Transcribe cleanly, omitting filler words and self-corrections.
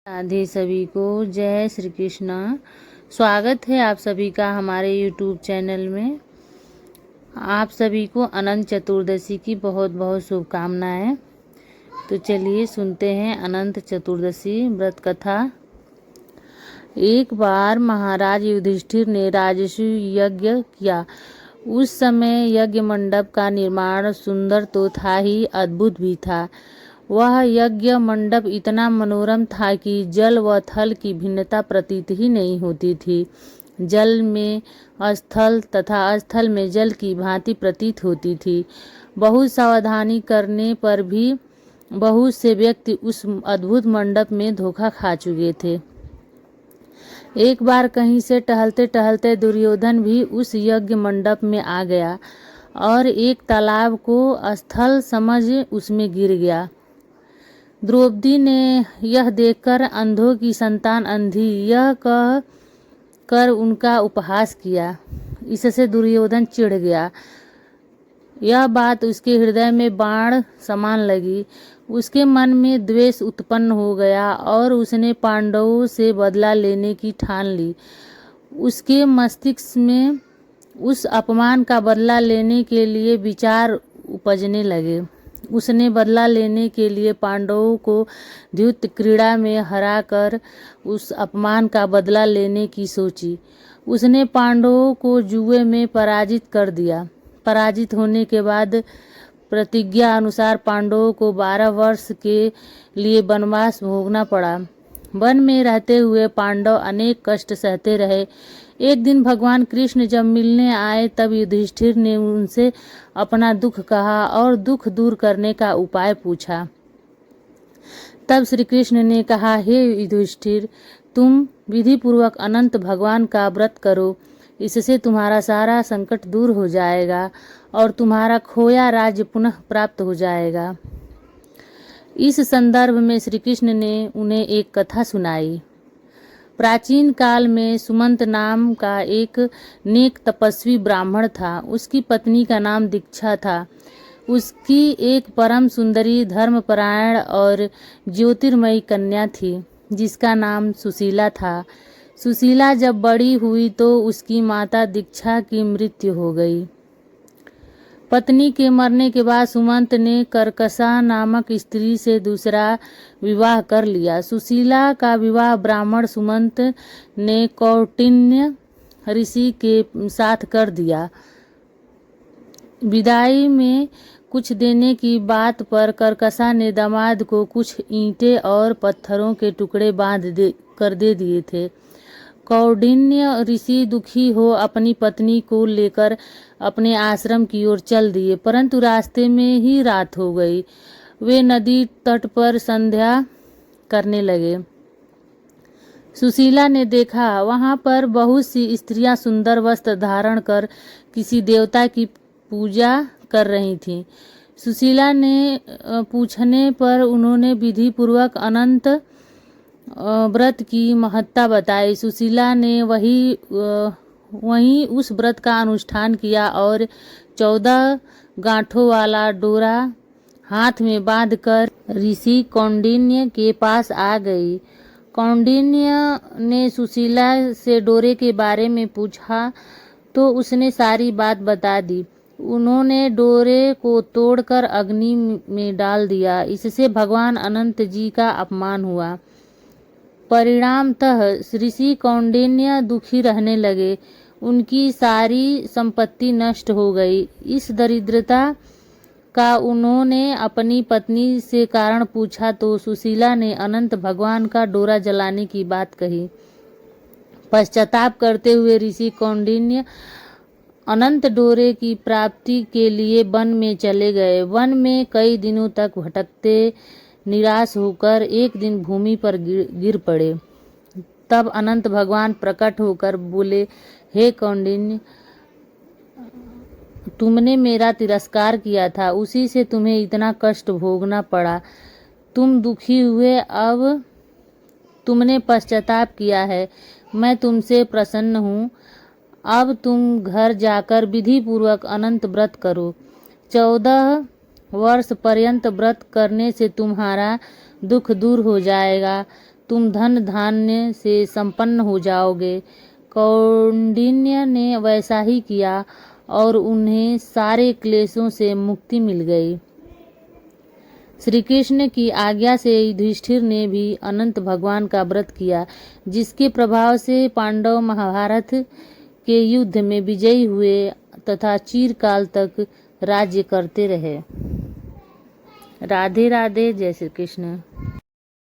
राधे सभी को। जय श्री कृष्णा। स्वागत है आप सभी का हमारे YouTube चैनल में। आप सभी को अनंत चतुर्दशी की बहुत बहुत शुभकामनाएं। तो चलिए सुनते हैं अनंत चतुर्दशी व्रत कथा। एक बार महाराज युधिष्ठिर ने राजसूय यज्ञ किया। उस समय यज्ञ मंडप का निर्माण सुंदर तो था ही, अद्भुत भी था। वह यज्ञ मंडप इतना मनोरम था कि जल व थल की भिन्नता प्रतीत ही नहीं होती थी। जल में स्थल तथा स्थल में जल की भांति प्रतीत होती थी। बहुत सावधानी करने पर भी बहुत से व्यक्ति उस अद्भुत मंडप में धोखा खा चुके थे। एक बार कहीं से टहलते टहलते दुर्योधन भी उस यज्ञ मंडप में आ गया और एक तालाब को स्थल समझ उसमें गिर गया। द्रौपदी ने यह देखकर अंधों की संतान अंधी यह कह कर उनका उपहास किया। इससे दुर्योधन चिढ़ गया। यह बात उसके हृदय में बाण समान लगी। उसके मन में द्वेष उत्पन्न हो गया और उसने पांडवों से बदला लेने की ठान ली। उसके मस्तिष्क में उस अपमान का बदला लेने के लिए विचार उपजने लगे। उसने बदला लेने के लिए पांडवों को द्यूत क्रीड़ा में हराकर उस अपमान का बदला लेने की सोची। उसने पांडवों को जुए में पराजित कर दिया। पराजित होने के बाद प्रतिज्ञा अनुसार पांडवों को 12 वर्ष के लिए वनवास भोगना पड़ा। वन में रहते हुए पांडव अनेक कष्ट सहते रहे। एक दिन भगवान कृष्ण जब मिलने आए तब युधिष्ठिर ने उनसे अपना दुख कहा और दुख दूर करने का उपाय पूछा। तब श्री कृष्ण ने कहा, हे युधिष्ठिर, तुम विधि पूर्वक अनंत भगवान का व्रत करो। इससे तुम्हारा सारा संकट दूर हो जाएगा और तुम्हारा खोया राज्य पुनः प्राप्त हो जाएगा। इस संदर्भ में श्री कृष्ण ने उन्हें एक कथा सुनाई। प्राचीन काल में सुमंत नाम का एक नेक तपस्वी ब्राह्मण था। उसकी पत्नी का नाम दीक्षा था। उसकी एक परम सुंदरी, धर्मपरायण और ज्योतिर्मयी कन्या थी जिसका नाम सुशीला था। सुशीला जब बड़ी हुई तो उसकी माता दीक्षा की मृत्यु हो गई। पत्नी के मरने के बाद सुमंत ने कर्कशा नामक स्त्री से दूसरा विवाह कर लिया। सुशीला का विवाह ब्राह्मण सुमंत ने कौटिन्य ऋषि के साथ कर दिया। विदाई में कुछ देने की बात पर कर्कशा ने दामाद को कुछ ईंटें और पत्थरों के टुकड़े कर दे दिए थे। कौंडिन्य ऋषि दुखी हो अपनी पत्नी को लेकर अपने आश्रम की ओर चल दिए, परंतु रास्ते में ही रात हो गई। वे नदी तट पर संध्या करने लगे। सुशीला ने देखा वहां पर बहुत सी स्त्रियां सुंदर वस्त्र धारण कर किसी देवता की पूजा कर रही थीं। सुशीला ने पूछने पर उन्होंने विधि पूर्वक अनंत व्रत की महत्ता बताई। सुशीला ने वहीं उस व्रत का अनुष्ठान किया और 14 गांठों वाला डोरा हाथ में बांधकर ऋषि कौंडिन्य के पास आ गई। कौंडिन्य ने सुशीला से डोरे के बारे में पूछा तो उसने सारी बात बता दी। उन्होंने डोरे को तोड़कर अग्नि में डाल दिया। इससे भगवान अनंत जी का अपमान हुआ। परिणामतः ऋषि कौंडिन्य दुखी रहने लगे। उनकी सारी संपत्ति नष्ट हो गई। इस दरिद्रता का उन्होंने अपनी पत्नी से कारण पूछा तो सुशीला ने अनंत भगवान का डोरा जलाने की बात कही। पश्चाताप करते हुए ऋषि कौंडिन्य अनंत डोरे की प्राप्ति के लिए वन में चले गए। वन में कई दिनों तक भटकते निराश होकर एक दिन भूमि पर गिर पड़े। तब अनंत भगवान प्रकट होकर बोले, हे कौंडिन्य, तुमने मेरा तिरस्कार किया था, उसी से तुम्हें इतना कष्ट भोगना पड़ा। तुम दुखी हुए, अब तुमने पश्चाताप किया है। मैं तुमसे प्रसन्न हूँ। अब तुम घर जाकर विधि पूर्वक अनंत व्रत करो। 14 वर्ष पर्यंत व्रत करने से तुम्हारा दुख दूर हो जाएगा। तुम धन धान्य से संपन्न हो जाओगे। कौंडिन्य ने वैसा ही किया और उन्हें सारे क्लेशों से मुक्ति मिल गई। श्री कृष्ण की आज्ञा से युधिष्ठिर ने भी अनंत भगवान का व्रत किया, जिसके प्रभाव से पांडव महाभारत के युद्ध में विजयी हुए तथा चिरकाल तक राज्य करते रहे। राधे राधे। जय श्री कृष्ण।